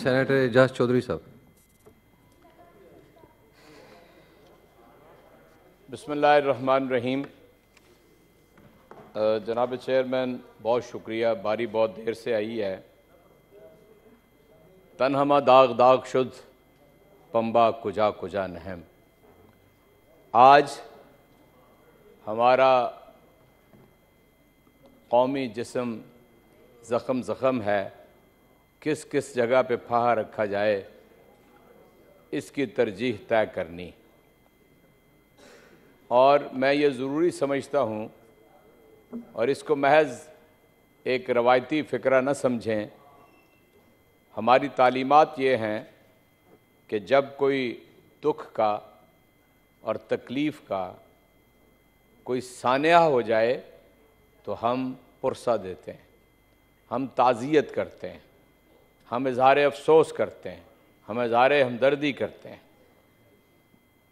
Senator اعجاز چودھری صاحب. بسم اللہ الرحمن الرحیم. جناب چیئرمین بہت شکریہ. باری بہت دیر سے آئی ہے. تن ہمہ داغ داغ شد پنبہ کجا کجا نہم. آج ہمارا قومی جسم زخم زخم ہے. کس کس جگہ پہ پھاہا رکھا جائے اس کی ترجیح طے کرنی. اور میں یہ ضروری سمجھتا ہوں اور اس کو محض ایک روایتی فکرہ نہ سمجھیں. ہماری تعلیمات یہ ہیں کہ جب کوئی دکھ کا اور تکلیف کا کوئی سانحہ ہو جائے تو ہم پرسہ دیتے ہیں, ہم تعزیت کرتے ہیں, ہم اظہار افسوس کرتے ہیں, ہم اظہار ہمدردی کرتے ہیں.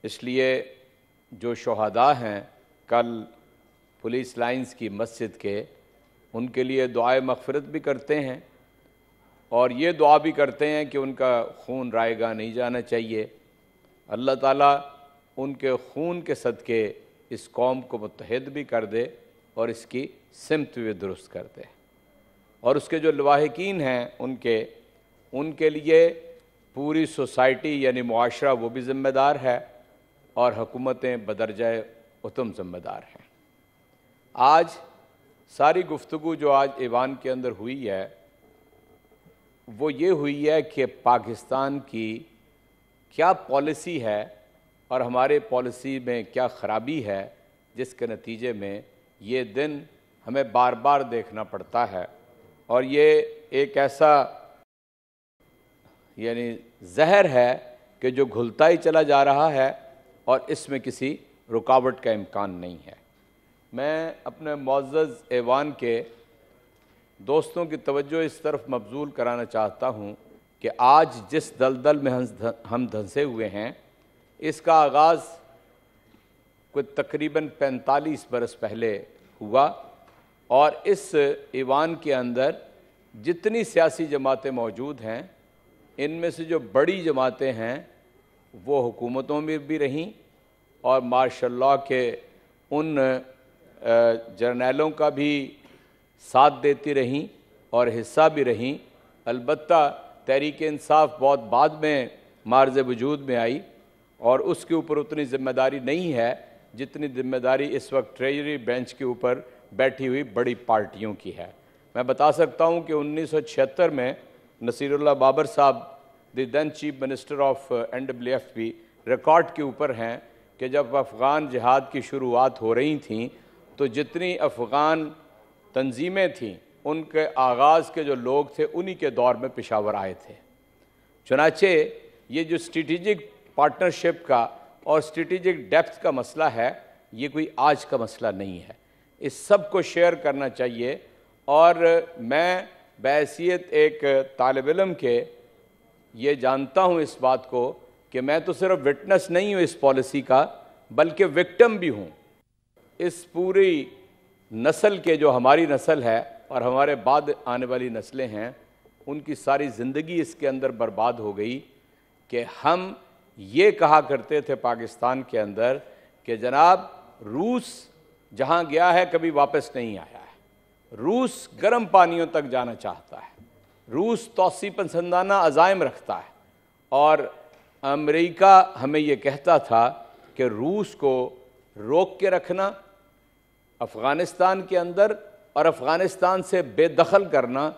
اس لیے جو شہداء ہیں کل پولیس لائنز کی مسجد کے, ان کے لیے دعائے مغفرت بھی کرتے ہیں اور یہ دعا بھی کرتے ہیں کہ ان کا خون رائے گاہ نہیں جانا چاہیے. اللہ تعالیٰ ان کے خون کے صدقے اس قوم کو متحد بھی کر دے اور اس کی سمت بھی درست کر دے. اور اس کے جو لواحقین ہیں ان کے لیے پوری سوسائٹی یعنی معاشرہ وہ بھی ذمہ دار ہے اور حکومتیں بدرجہ اتم ذمہ دار ہیں. آج ساری گفتگو جو آج ایوان کے اندر ہوئی ہے وہ یہ ہوئی ہے کہ پاکستان کی کیا پالیسی ہے اور ہمارے پالیسی میں کیا خرابی ہے, جس کے نتیجے میں یہ دن ہمیں بار بار دیکھنا پڑتا ہے. اور یہ ایک ایسا یعنی زہر ہے کہ جو گھلتا ہی چلا جا رہا ہے اور اس میں کسی رکاوٹ کا امکان نہیں ہے. میں اپنے معزز ایوان کے دوستوں کی توجہ اس طرف مبذول کرانا چاہتا ہوں کہ آج جس دلدل میں ہم دھنسے ہوئے ہیں اس کا آغاز کوئی تقریباً 45 برس پہلے ہوا اور اس ایوان کے اندر جتنی سیاسی جماعتیں موجود ہیں ان میں سے جو بڑی جماعتیں ہیں وہ حکومتوں میں بھی رہیں اور ماشاء اللہ کے ان جرنیلوں کا بھی ساتھ دیتی رہیں اور حصہ بھی رہیں. البتہ تحریک انصاف بہت بعد میں معرض وجود میں آئی اور اس کے اوپر اتنی ذمہ داری نہیں ہے جتنی ذمہ داری اس وقت ٹریجری بینچ کے اوپر بیٹھی ہوئی بڑی پارٹیوں کی ہے. میں بتا سکتا ہوں کہ 1976 میں نصیر اللہ Babar Sahib the then chief minister of NWFP record کے اوپر ہیں کہ جب افغان جہاد کی شروعات ہو رہی تھیں تو جتنی افغان تنظیمیں تھیں ان کے آغاز کے جو لوگ تھے انہی کے دور میں پشاور آئے تھے. چنانچہ یہ جو اسٹریٹجک پارٹنرشپ کا اور اسٹریٹجک ڈیپتھ کا مسئلہ ہے یہ کوئی آج کا مسئلہ نہیں ہے. اس سب کو شیئر کرنا چاہیے. اور میں بحیثیت ایک طالب علم کے یہ جانتا ہوں اس بات کو کہ میں تو صرف وٹنس نہیں ہوں اس پالیسی کا بلکہ وکٹم بھی ہوں. اس پوری نسل کے جو ہماری نسل ہے اور ہمارے بعد آنے والی نسلیں ہیں ان کی ساری زندگی اس کے اندر برباد ہو گئی کہ ہم یہ کہا کرتے تھے پاکستان کے اندر کہ جناب روس جہاں گیا ہے کبھی واپس نہیں آیا ہے. روس گرم پانیوں تک جانا چاہتا ہے. روس توسیع پسندانہ عزائم رکھتا ہے اور امریکہ ہمیں یہ کہتا تھا کہ روس کو روک کے رکھنا افغانستان کے اندر اور افغانستان سے بے دخل کرنا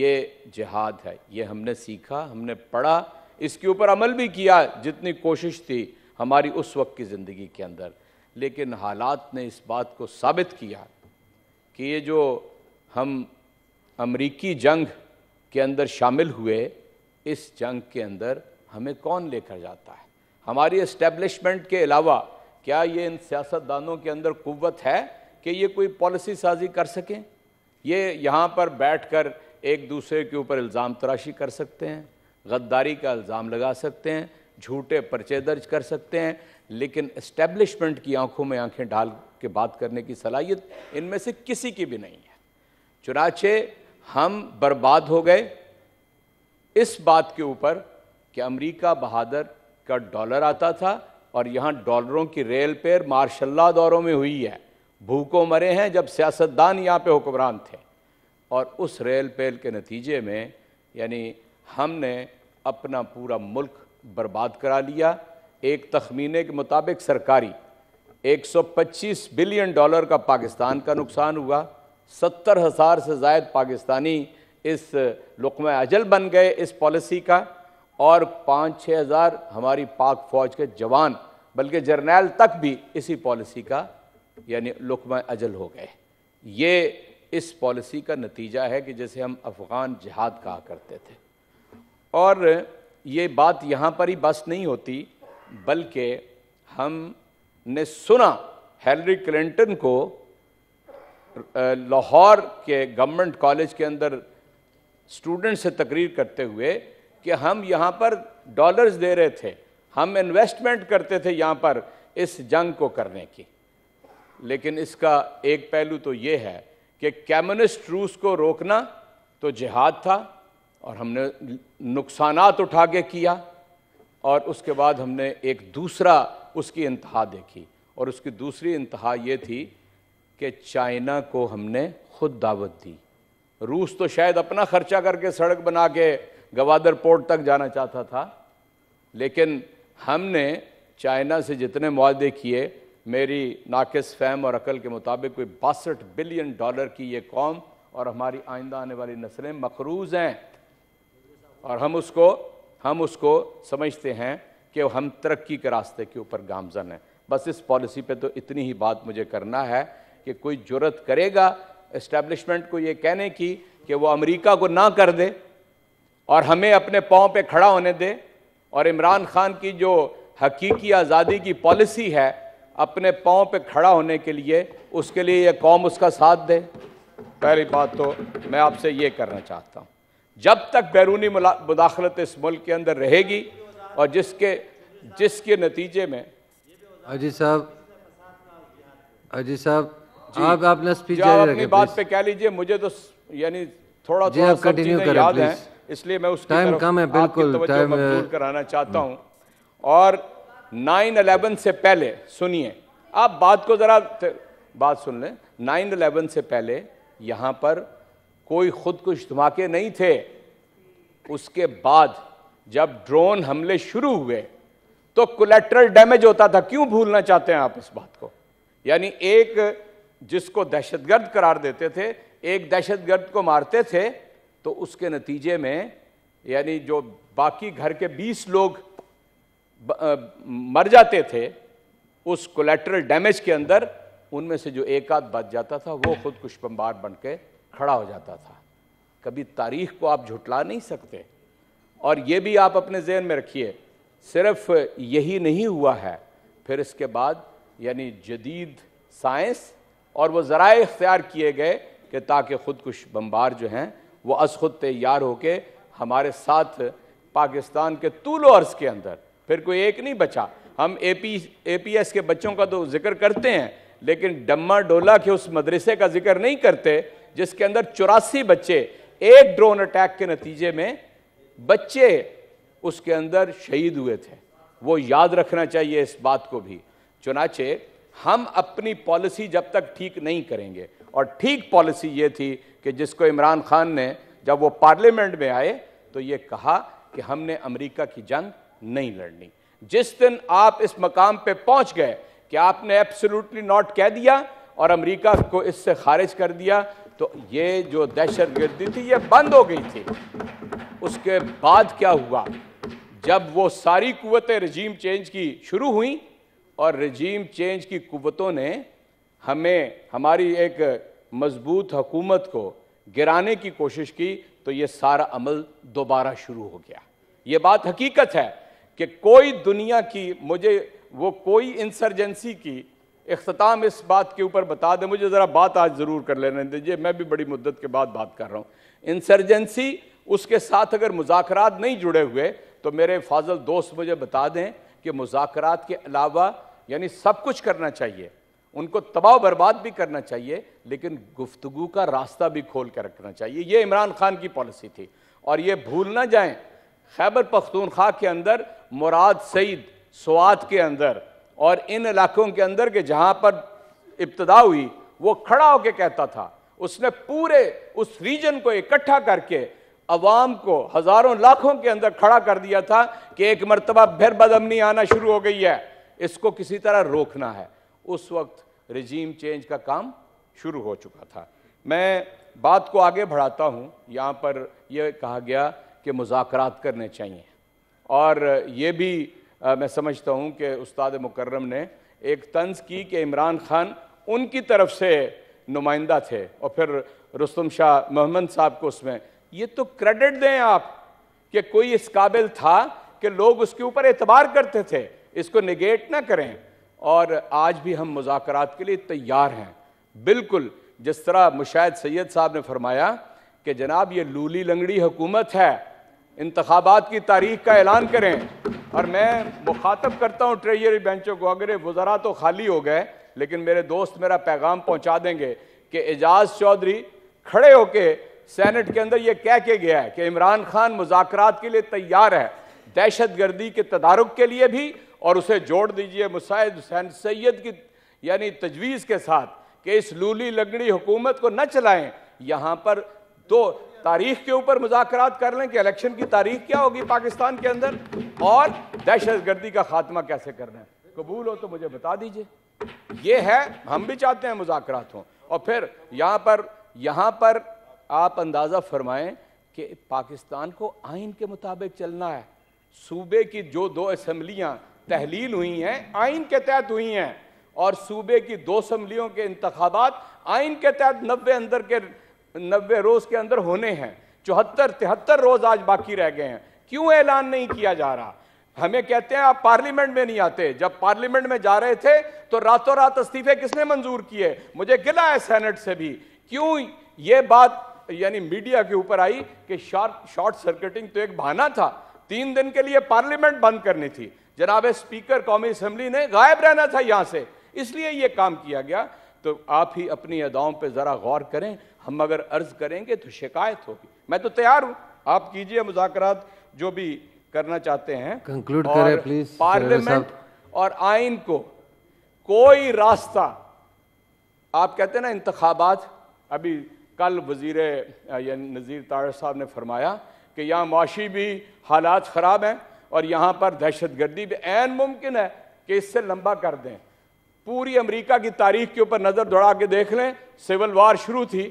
یہ جہاد ہے. یہ ہم نے سیکھا, ہم نے پڑھا, اس کے اوپر عمل بھی کیا جتنی کوشش تھی ہماری اس وقت کی زندگی کے اندر. لیکن حالات نے اس بات کو ثابت کیا کہ یہ جو ہم امریکی جنگ کے اندر شامل ہوئے اس جنگ کے اندر ہمیں کون لے کر جاتا ہے. ہماری اسٹیبلشمنٹ کے علاوہ کیا یہ ان سیاستدانوں کے اندر قوت ہے کہ یہ کوئی پالیسی سازی کر سکیں؟ یہ یہاں پر بیٹھ کر ایک دوسرے کے اوپر الزام تراشی کر سکتے ہیں, غداری کا الزام لگا سکتے ہیں, جھوٹے پرچے درج کر سکتے ہیں, لیکن اسٹیبلشمنٹ کی آنکھوں میں آنکھیں ڈال کے بات کرنے کی صلاحیت ان میں سے کسی کی بھی نہیں ہے. چنانچہ ہم برباد ہو گئے. اس بات کے اوپر کہ امریکہ بہادر کا ڈالر آتا تھا اور یہاں ڈالروں کی ریل پیر ماشاء اللہ دوروں میں ہوئی ہے، بھوکوں مرے ہیں جب سیاستدان یہاں پہ حکمران تھے، اور اس ریل پیل کے نتیجے میں یعنی ہم نے اپنا پورا ملک برباد کرا لیا۔ ایک تخمینے کے مطابق سرکاری 125 بلین ڈالر کا پاکستان کا نقصان ہوا، 70,000 سے زائد پاکستانی اس لقمہ اجل بن گئے اس پالیسی کا، اور 5-6 ہزار ہماری پاک فوج کے جوان بلکہ جرنیل تک بھی اسی پالیسی کا یعنی لقمہ اجل ہو گئے۔ یہ اس پالیسی کا نتیجہ ہے کہ جیسے ہم افغان جہاد کہا کرتے تھے۔ اور یہ بات یہاں پر ہی بس نہیں ہوتی، بلکہ ہم نے سنا ہیلری کلنٹن کو لاہور کے گورنمنٹ کالج کے اندر اسٹوڈنٹ سے تقریر کرتے ہوئے کہ ہم یہاں پر ڈالرز دے رہے تھے، ہم انویسٹمنٹ کرتے تھے یہاں پر اس جنگ کو کرنے کی۔ لیکن اس کا ایک پہلو تو یہ ہے کہ کمیونسٹ روس کو روکنا تو جہاد تھا، اور ہم نے نقصانات اٹھا کے کیا، اور اس کے بعد ہم نے ایک دوسرا اس کی انتہا دیکھی، اور اس کی دوسری انتہا یہ تھی کہ چائنا کو ہم نے خود دعوت دی۔ روس تو شاید اپنا خرچہ کر کے سڑک بنا کے گوادر پورٹ تک جانا چاہتا تھا، لیکن ہم نے چائنا سے جتنے معاہدے کیے، میری ناقص فہم اور عقل کے مطابق کوئی 62 بلین ڈالر کی یہ قوم اور ہماری آئندہ آنے والی نسلیں مقروض ہیں، اور ہم اس کو سمجھتے ہیں کہ ہم ترقی کے راستے کے اوپر گامزن ہیں۔ بس اس پالیسی پہ تو اتنی ہی بات مجھے کرنا ہے کہ کوئی جرت کرے گا اسٹیبلشمنٹ کو یہ کہنے کی کہ وہ امریکہ کو نہ کر دے اور ہمیں اپنے پاؤں پہ کھڑا ہونے دے، اور عمران خان کی جو حقیقی آزادی کی پالیسی ہے اپنے پاؤں پہ کھڑا ہونے کے لیے، اس کے لیے یہ قوم اس کا ساتھ دے۔ پہلی بات تو میں آپ سے یہ کرنا چاہتا ہوں، جب تک بیرونی مداخلت اس ملک کے اندر رہے گی اور جس کے نتیجے میں حاجی صاحب آپ نے سپیچ آپ اپنی بات پہ کہہ لیجئے، مجھے تو یعنی تھوڑا سب چیزیں یاد ہیں، اس لیے میں اس کی طرف آپ کی توجہ مبذول کرانا چاہتا ہوں۔ اور 9/11 سے پہلے سنیے، آپ بات کو ذرا بات سن لیں، 9/11 سے پہلے یہاں پر کوئی خودکش دھماکے نہیں تھے۔ اس کے بعد جب ڈرون حملے شروع ہوئے تو کولیٹرل ڈیمیج ہوتا تھا۔ کیوں بھولنا چاہتے ہیں آپ اس بات کو؟ یعنی ایک جس کو دہشت گرد قرار دیتے تھے، ایک دہشت گرد کو مارتے تھے تو اس کے نتیجے میں یعنی جو باقی گھر کے 20 لوگ مر جاتے تھے اس کولیٹرل ڈیمیج کے اندر، ان میں سے جو ایک آدھ بچ جاتا تھا وہ خودکش بمبار بن کے کھڑا ہو جاتا تھا۔ کبھی تاریخ کو آپ جھٹلا نہیں سکتے۔ اور یہ بھی آپ اپنے ذہن میں رکھیے، صرف یہی نہیں ہوا ہے، پھر اس کے بعد یعنی جدید سائنس اور وہ ذرائع اختیار کیے گئے کہ تاکہ خودکش بمبار جو ہیں وہ از خود تیار ہو کے ہمارے ساتھ پاکستان کے طول و عرض کے اندر پھر کوئی ایک نہیں بچا۔ ہم اے پی ایس کے بچوں کا تو ذکر کرتے ہیں، لیکن ڈما ڈولا کے اس مدرسے کا ذکر نہیں کرتے جس کے اندر 84 بچے ایک ڈرون اٹیک کے نتیجے میں بچے اس کے اندر شہید ہوئے تھے۔ وہ یاد رکھنا چاہیے اس بات کو بھی۔ چنانچہ ہم اپنی پالیسی جب تک ٹھیک نہیں کریں گے، اور ٹھیک پالیسی یہ تھی کہ جس کو عمران خان نے جب وہ پارلیمنٹ میں آئے تو یہ کہا کہ ہم نے امریکہ کی جنگ نہیں لڑنی۔ جس دن آپ اس مقام پہ پہنچ گئے کہ آپ نے ایبسولوٹلی ناٹ کہہ دیا اور امریکہ کو اس سے خارج کر دیا، تو یہ جو دہشت گردی تھی یہ بند ہو گئی تھی۔ اس کے بعد کیا ہوا؟ جب وہ ساری قوتیں رجیم چینج کی شروع ہوئیں اور رجیم چینج کی قوتوں نے ہماری ایک مضبوط حکومت کو گرانے کی کوشش کی، تو یہ سارا عمل دوبارہ شروع ہو گیا۔ یہ بات حقیقت ہے کہ کوئی دنیا کی کوئی انسرجنسی کی اختتام اس بات کے اوپر بتا دے۔ مجھے ذرا بات آج ضرور کر لینے دیجیے، میں بھی بڑی مدت کے بعد بات کر رہا ہوں۔ انسرجنسی اس کے ساتھ اگر مذاکرات نہیں جڑے ہوئے تو میرے فاضل دوست مجھے بتا دیں کہ مذاکرات کے علاوہ یعنی سب کچھ کرنا چاہیے، ان کو تباہ و برباد بھی کرنا چاہیے، لیکن گفتگو کا راستہ بھی کھول کے رکھنا چاہیے۔ یہ عمران خان کی پالیسی تھی، اور یہ بھول نہ جائیں خیبر پختونخوا کے اندر مراد سعید سوات کے اندر اور ان علاقوں کے اندر کہ جہاں پر ابتدا ہوئی وہ کھڑا ہو کے کہتا تھا, اس نے پورے اس ریجن کو اکٹھا کر کے عوام کو ہزاروں لاکھوں کے اندر کھڑا کر دیا تھا کہ ایک مرتبہ پھر بدامنی آنا شروع ہو گئی ہے, اس کو کسی طرح روکنا ہے. اس وقت رجیم چینج کا کام شروع ہو چکا تھا. میں بات کو آگے بڑھاتا ہوں. یہاں پر یہ کہا گیا کہ مذاکرات کرنے چاہیے, اور یہ بھی میں سمجھتا ہوں کہ استاد مکرم نے ایک طنز کی کہ عمران خان ان کی طرف سے نمائندہ تھے اور پھر رستم شاہ محمد صاحب کو اس میں, یہ تو کریڈٹ دیں آپ کہ کوئی اس قابل تھا کہ لوگ اس کے اوپر اعتبار کرتے تھے, اس کو نگیٹ نہ کریں. اور آج بھی ہم مذاکرات کے لیے تیار ہیں, بالکل جس طرح مشاہد سید صاحب نے فرمایا کہ جناب یہ لولی لنگڑی حکومت ہے, انتخابات کی تاریخ کا اعلان کریں. اور میں مخاطب کرتا ہوں ٹریجری بینچوں کو, اگر وزراء تو خالی ہو گئے لیکن میرے دوست میرا پیغام پہنچا دیں گے کہ اعجاز چودھری کھڑے ہو کے سینٹ کے اندر یہ کہہ کے گیا ہے کہ عمران خان مذاکرات کے لیے تیار ہے, دہشت گردی کے تدارک کے لیے بھی, اور اسے جوڑ دیجئے مساعد حسین سید کی یعنی تجویز کے ساتھ کہ اس لولی لنگڑی حکومت کو نہ چلائیں. یہاں پر دو تاریخ کے اوپر مذاکرات کر لیں کہ الیکشن کی تاریخ کیا ہوگی پاکستان کے اندر اور دہشت گردی کا خاتمہ کیسے کرنا ہے. قبول ہو تو مجھے بتا دیجئے. یہ ہے, ہم بھی چاہتے ہیں مذاکرات ہوں. اور پھر یہاں پر آپ اندازہ فرمائیں کہ پاکستان کو آئین کے مطابق چلنا ہے. صوبے کی جو 2 اسمبلیاں تحلیل ہوئی ہیں آئین کے تحت ہوئی ہیں, اور صوبے کی 2 اسمبلیوں کے انتخابات آئین کے تحت 90 روز کے اندر ہونے ہیں. 73 روز آج باقی رہ گئے ہیں. کیوں اعلان نہیں کیا جا رہا؟ ہمیں کہتے ہیں آپ پارلیمنٹ میں نہیں آتے. جب پارلیمنٹ میں جا رہے تھے تو راتوں رات استعفے کس نے منظور کیے؟ مجھے گلہ ہے سینٹ سے بھی. کیوں یہ بات یعنی میڈیا کے اوپر آئی کہ شارٹ سرکٹنگ تو ایک بہانہ تھا, 3 دن کے لیے پارلیمنٹ بند کرنی تھی. جناب اسپیکر قومی اسمبلی نے غائب رہنا تھا یہاں سے, اس لیے یہ کام کیا گیا. تو آپ ہی اپنی اداؤں پہ ذرا غور کریں. ہم اگر عرض کریں گے تو شکایت ہوگی. میں تو تیار ہوں, آپ کیجئے مذاکرات جو بھی کرنا چاہتے ہیں. کنکلوڈ کریں پلیز. پارلیمنٹ اور آئین کو کوئی راستہ, آپ کہتے ہیں نا انتخابات, ابھی کل وزیر یعنی نذیر طاہر صاحب نے فرمایا کہ یہاں معاشی بھی حالات خراب ہیں اور یہاں پر دہشت گردی بھی عین ممکن ہے کہ اس سے لمبا کر دیں. پوری امریکہ کی تاریخ کے اوپر نظر دوڑا کے دیکھ لیں, سول وار شروع تھی,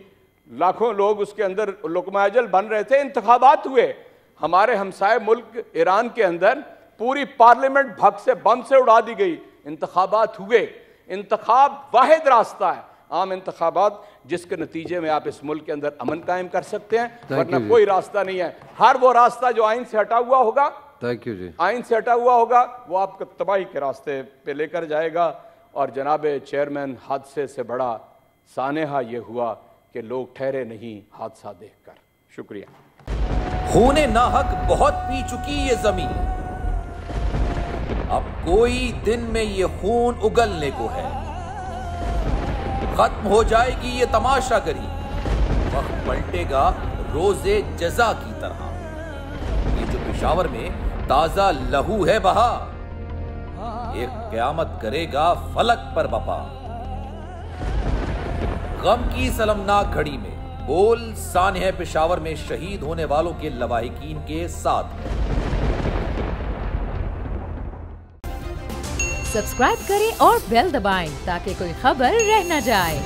لاکھوں لوگ اس کے اندر لقمہ اجل بن رہے تھے, انتخابات ہوئے. ہمارے ہمسائے ملک ایران کے اندر پوری پارلیمنٹ بھگ سے بم سے اڑا دی گئی, انتخابات ہوئے. انتخاب واحد راستہ ہے, عام انتخابات, جس کے نتیجے میں آپ اس ملک کے اندر امن قائم کر سکتے ہیں, ورنہ کوئی راستہ نہیں ہے. ہر وہ راستہ جو آئین سے ہٹا ہوا ہوگا, آئین سے ہٹا ہوا ہوگا, وہ آپ کو تباہی کے راستے پہ لے کر جائے گا. اور جناب چیئرمین, حادثے سے بڑا سانحہ یہ ہوا کہ لوگ ٹھہرے نہیں حادثہ دیکھ کر. شکریہ. خون ناحق بہت پی چکی یہ زمین, اب کوئی دن میں یہ خون اگلنے کو ہے. ختم ہو جائے گی یہ تماشا گری, وقت پلٹے گا روز جزا کی طرح. یہ جو پشاور میں تازہ لہو ہے بہا, ایک قیامت کرے گا فلک پر بپا. غم کی سلمناک گھڑی میں بول سانحہ پشاور میں شہید ہونے والوں کے لواحقین کے ساتھ. سبسکرائب کریں اور بیل دبائیں تاکہ کوئی خبر رہ نہ جائے.